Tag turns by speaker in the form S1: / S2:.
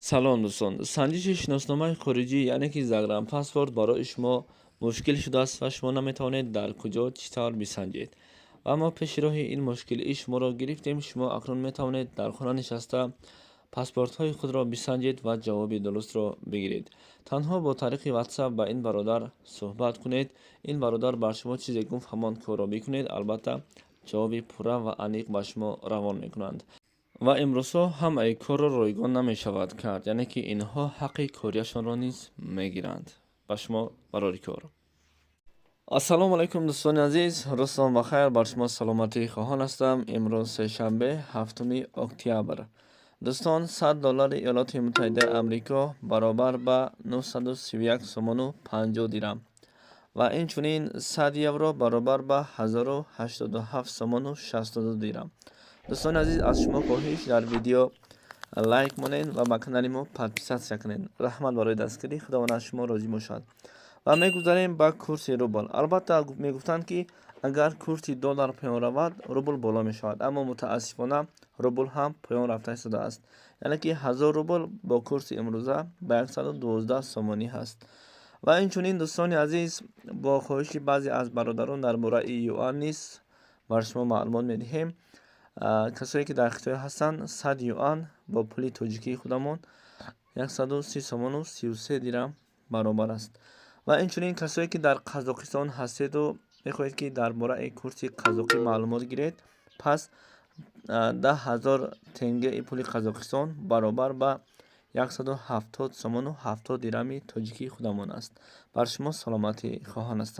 S1: سلام دوستان، سنجش شناسنامه خارجی یعنی که زگرم پاسپورت برای شما مشکل شده است و شما نمیتوانید در کجا چطور بسنجید. و ما پیش راه این مشکل شما را گرفتیم. شما اکنون میتوانید در خانه نشسته پاسپورت های خود را بسنجید و جواب درست را بگیرید. تنها با طریق واتساپ با این برادر صحبت کنید. این برادر بر شما چیزی گفت همان کار را بکنید. البته جواب پوره و عمیق به شما روان میکنند. و امروزها هم ای کار را رایگان نمی شود کرد، یعنی که اینها حق کاریشان را نیز می گیرند. به شما برای کار. السلام علیکم دوستان عزیز، روزتان بخیر. بر شما سلامتی خواهان هستم. امروز سه شنبه هفتم اکتبر. دوستان، $100 ایالات متحده آمریکا برابر به 931 سوم و 50 دیرم و اینچنین 100 یورو برابر به 1087 سوم و 62 دیرم. دوستان عزیز، از شما خواهش در ویدیو لایک مونین و به کانال ما پادپیسات کنین. رحمت برای دستگیری خداوند از شما راضی باشد. و میگذاریم به کورس روبل. البته میگفتند که اگر کورس دلار پایین رود روبل بالا می شود، اما متاسفانه روبل هم پایین رفته شده است. یعنی که 1000 روبل با کورس امروزه به 112 سومانی هست. و اینچنین دوستان عزیز، با خواهش بعضی از برادران درباره یوان نیست بر شما معلومات میدهیم. کسایی که در اختیار هستند 100 یوان با پول تاجیکی خودمون 130 سوم و 33 دیرم برابر است. و اینچنین کسایی که در قزاقستان هستید و میخواهید که درباره کورس قزاقی معلومات گیرید، پس 10,000 تنگه پول قزاقستان برابر به 170 سوم و 70 دیرم تاجیکی خودمون است. بر شما سلامتی خواهان هستم.